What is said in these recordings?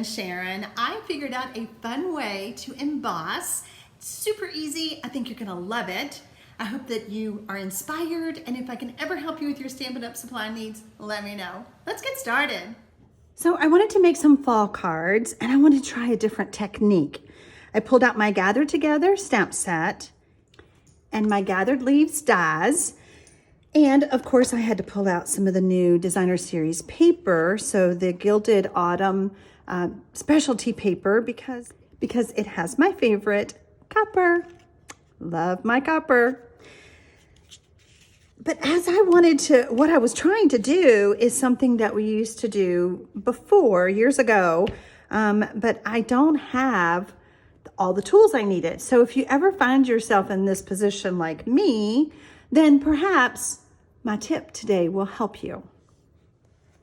friend Sharon. I figured out a fun way to emboss. It's super easy. I think you're gonna love it. I hope that you are inspired, and if I can ever help you with your Stampin' Up supply needs, let me know. Let's get started. So I wanted to make some fall cards, and I wanted to try a different technique. I pulled out my Gathered Together stamp set and my Gathered Leaves dies. And of course I had to pull out some of the new Designer Series paper. So the Gilded Autumn specialty paper because it has my favorite copper. Love my copper. But as I wanted to, what I was trying to do is something that we used to do before, years ago, but I don't have all the tools I needed. So if you ever find yourself in this position like me, then perhaps my tip today will help you.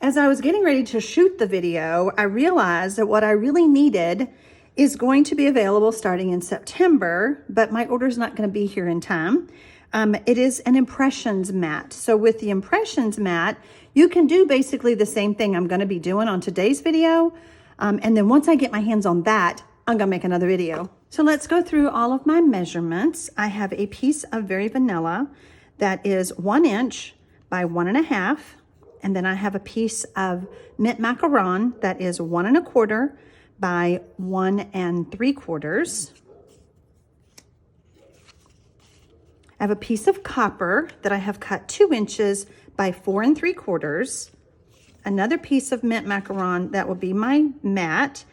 As I was getting ready to shoot the video, I realized that what I really needed is going to be available starting in September, but my order's not going to be here in time. It is an impressions mat. So with the impressions mat, you can do basically the same thing I'm going to be doing on today's video. And then once I get my hands on that, I'm going to make another video. So let's go through all of my measurements. I have a piece of Very Vanilla that is 1 inch by 1.5. And then I have a piece of Mint Macaron that is 1 1/4 by 1 3/4. I have a piece of copper that I have cut 2 inches by 4 3/4. Another piece of Mint Macaron that will be my mat,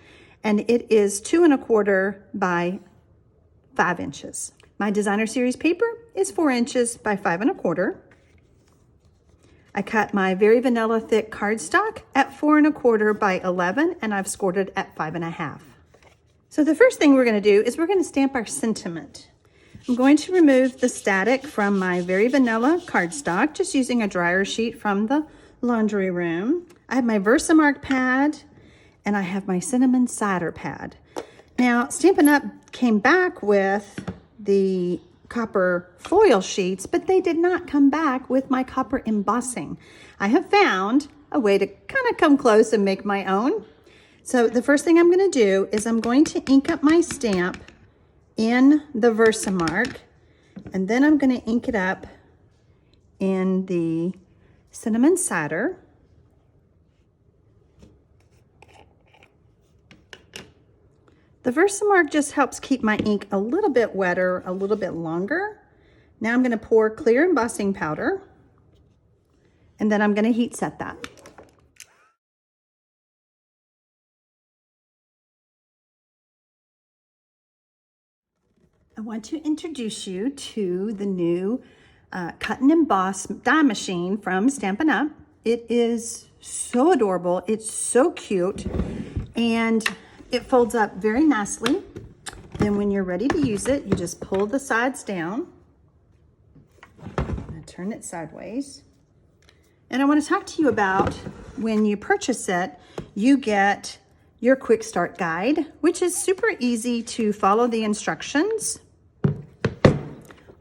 and it is 2 1/4 by 5 inches. My Designer Series paper is 4 inches by 5 1/4. I cut my Very Vanilla thick cardstock at 4 1/4 by 11, and I've scored it at 5 1/2. So the first thing we're going to do is we're going to stamp our sentiment. I'm going to remove the static from my Very Vanilla cardstock, just using a dryer sheet from the laundry room. I have my Versamark pad, and I have my cinnamon cider pad. Now, Stampin' Up came back with the copper foil sheets, but they did not come back with my copper embossing. I have found a way to kind of come close and make my own. So the first thing I'm going to do is I'm going to ink up my stamp in the Versamark, and then I'm going to ink it up in the cinnamon cider. The Versamark just helps keep my ink a little bit wetter, a little bit longer. Now I'm going to pour clear embossing powder, and then I'm going to heat set that. I want to introduce you to the new Cut and Emboss die machine from Stampin' Up. It is so adorable. It's so cute, and it folds up very nicely. Then when you're ready to use it, you just pull the sides down and turn it sideways. And I want to talk to you about when you purchase it, you get your quick start guide, which is super easy to follow the instructions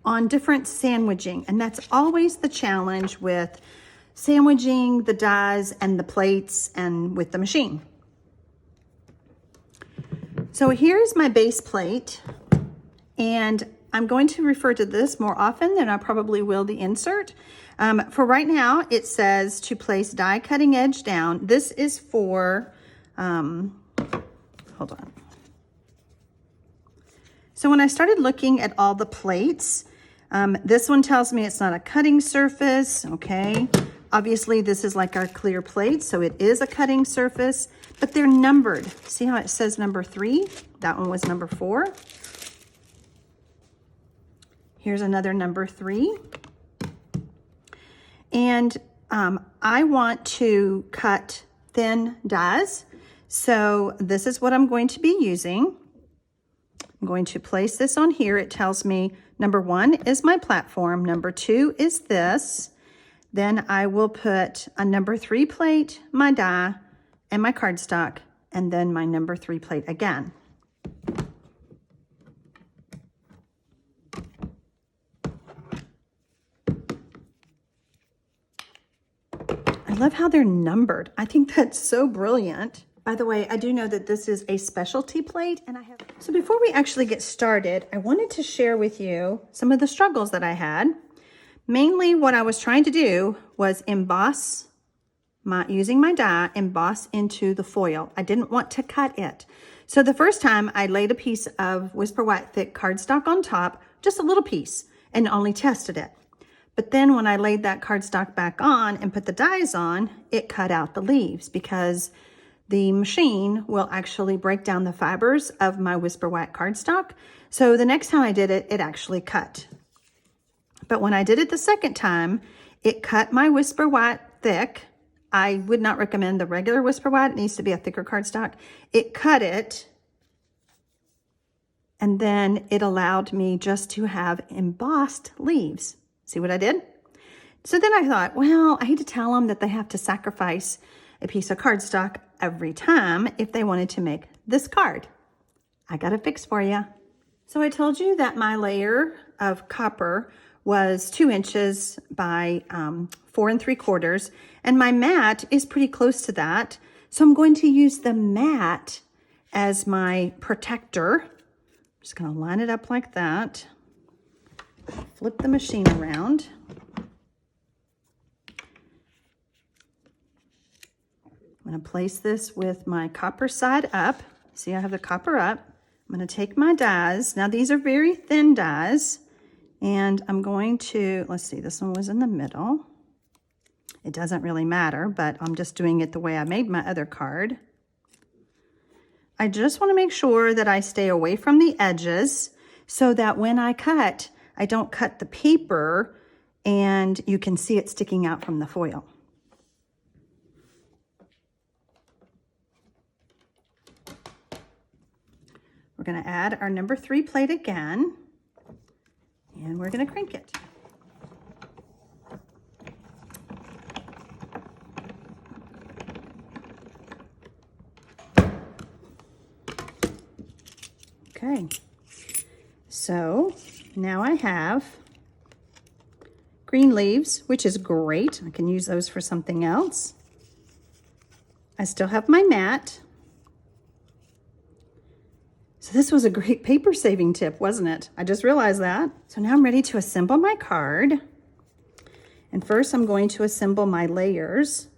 on different sandwiching. And that's always the challenge with sandwiching the dies and the plates and with the machine. So here's my base plate, and I'm going to refer to this more often than I probably will the insert. For right now, it says to place die cutting edge down. This is for, hold on. So when I started looking at all the plates, this one tells me it's not a cutting surface, okay? Obviously, this is like our clear plate, so it is a cutting surface, but they're numbered. See how it says number 3? That one was number 4. Here's another number 3. And I want to cut thin dies, so this is what I'm going to be using. I'm going to place this on here. It tells me number 1 is my platform, number 2 is this. Then I will put a number 3 plate, my die, and my cardstock, and then my number 3 plate again. I love how they're numbered. I think that's so brilliant. By the way, I do know that this is a specialty plate and I have... So before we actually get started, I wanted to share with you some of the struggles that I had. Mainly what I was trying to do was emboss, using my die, emboss into the foil. I didn't want to cut it. So the first time I laid a piece of Whisper White thick cardstock on top, just a little piece, and only tested it. But then when I laid that cardstock back on and put the dies on, it cut out the leaves because the machine will actually break down the fibers of my Whisper White cardstock. So the next time I did it, it actually cut. But when I did it the second time, it cut my Whisper White thick. I would not recommend the regular Whisper White. It needs to be a thicker cardstock. It cut it, and then it allowed me just to have embossed leaves. See what I did? So then I thought, well, I hate to tell them that they have to sacrifice a piece of cardstock every time if they wanted to make this card. I got a fix for you. So I told you that my layer of copper was 2 inches by 4 3/4, and my mat is pretty close to that. So I'm going to use the mat as my protector. I'm just going to line it up like that. Flip the machine around. I'm going to place this with my copper side up. See, I have the copper up. I'm going to take my dies. Now these are very thin dies. And I'm going to, let's see, this one was in the middle. It doesn't really matter, but I'm just doing it the way I made my other card. I just want to make sure that I stay away from the edges so that when I cut, I don't cut the paper and you can see it sticking out from the foil. We're going to add our number 3 plate again. And we're going to crank it. Okay, so now I have green leaves, which is great. I can use those for something else. I still have my mat. So this was a great paper saving tip, wasn't it? I just realized that. So now I'm ready to assemble my card. And first I'm going to assemble my layers.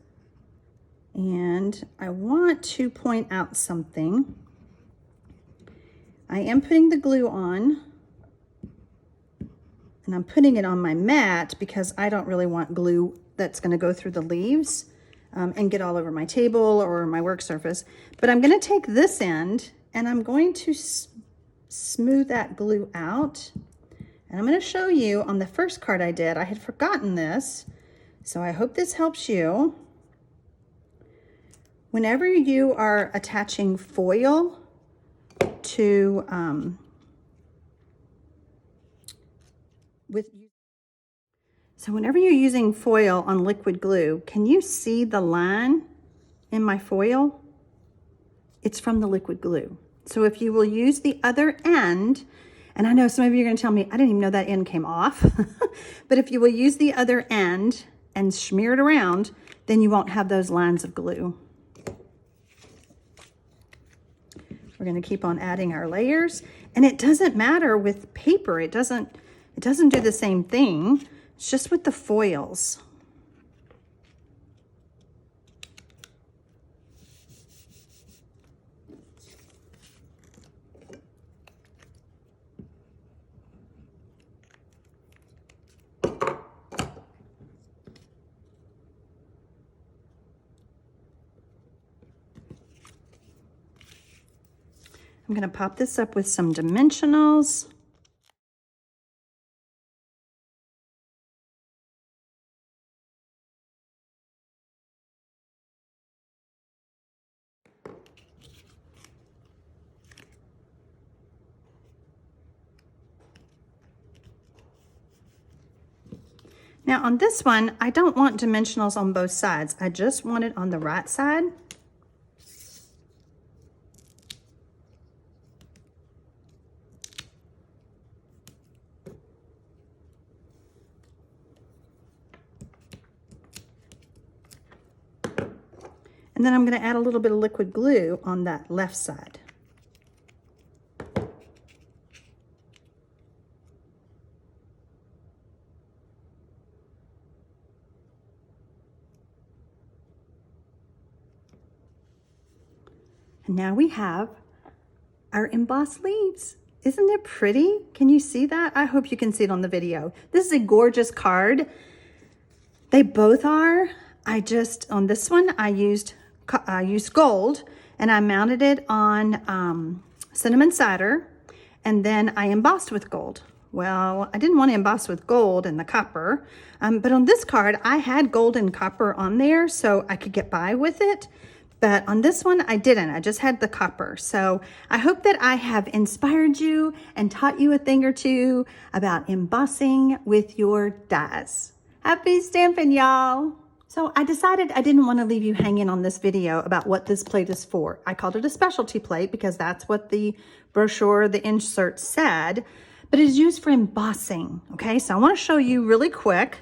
And I want to point out something. I am putting the glue on. And I'm putting it on my mat because I don't really want glue that's going to go through the leaves and get all over my table or my work surface. But I'm going to take this end and I'm going to smooth that glue out. And I'm going to show you on the first card I did. I had forgotten this, so I hope this helps you. Whenever you are attaching foil to whenever you're using foil on liquid glue, can you see the line in my foil? It's from the liquid glue. So if you will use the other end, and I know some of you are going to tell me, I didn't even know that end came off. But if you will use the other end and smear it around, then you won't have those lines of glue. We're going to keep on adding our layers. And it doesn't matter with paper. It doesn't do the same thing. It's just with the foils. I'm going to pop this up with some dimensionals. Now on this one, I don't want dimensionals on both sides. I just want it on the right side. And then I'm going to add a little bit of liquid glue on that left side. And now we have our embossed leaves. Isn't it pretty? Can you see that? I hope you can see it on the video. This is a gorgeous card. They both are. On this one, I used gold, and I mounted it on cinnamon cider, and then I embossed with gold. Well, I didn't want to emboss with gold and the copper, but on this card, I had gold and copper on there, so I could get by with it. But on this one, I didn't. I just had the copper. So I hope that I have inspired you and taught you a thing or two about embossing with your dies. Happy stamping, y'all. So I decided I didn't want to leave you hanging on this video about what this plate is for. I called it a specialty plate because that's what the brochure, the insert said, but it is used for embossing. Okay, so I want to show you really quick,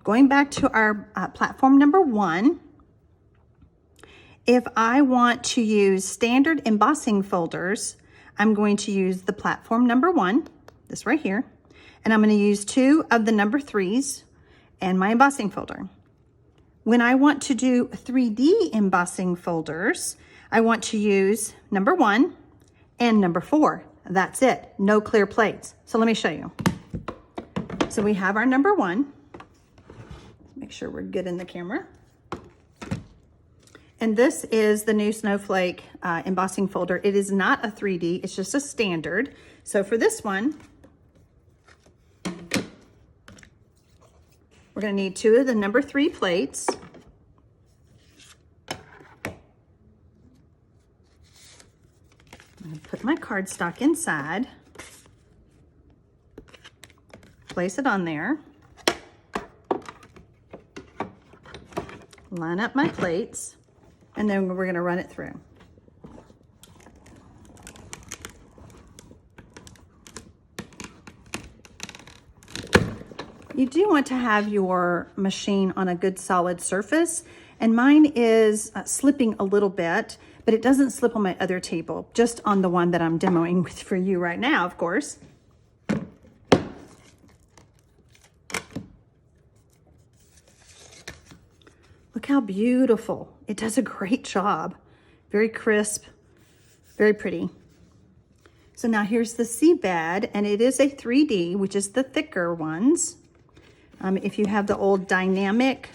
going back to our platform number 1. If I want to use standard embossing folders, I'm going to use the platform number 1, this right here, and I'm going to use 2 of the number 3s and my embossing folder. When I want to do 3D embossing folders, I want to use number 1 and number 4. That's it, no clear plates. So let me show you. So we have our number 1. Make sure we're good in the camera. And this is the new Snowflake embossing folder. It is not a 3D, it's just a standard. So for this one, we're gonna need 2 of the number 3 plates. I'm gonna put my cardstock inside, place it on there, line up my plates, and then we're gonna run it through. You do want to have your machine on a good solid surface, and mine is slipping a little bit, but it doesn't slip on my other table, just on the one that I'm demoing with for you right now, of course. Look how beautiful. It does a great job. Very crisp, very pretty. So now here's the seabed, and it is a 3D, which is the thicker ones. If you have the old dynamic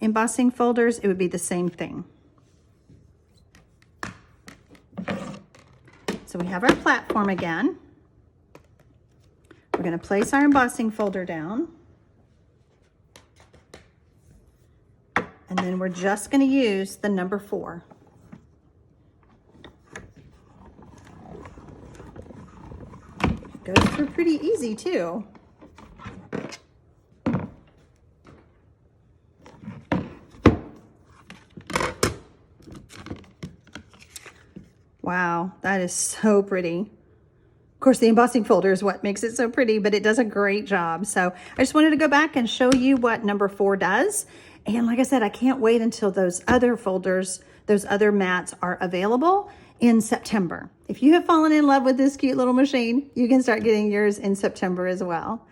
embossing folders, it would be the same thing. So we have our platform again. We're going to place our embossing folder down. And then we're just going to use the number 4. It goes through pretty easy too. Wow, that is so pretty. Of course, the embossing folder is what makes it so pretty, but it does a great job. So I just wanted to go back and show you what number 4 does. And like I said, I can't wait until those other folders, those other mats are available in September. If you have fallen in love with this cute little machine, you can start getting yours in September as well.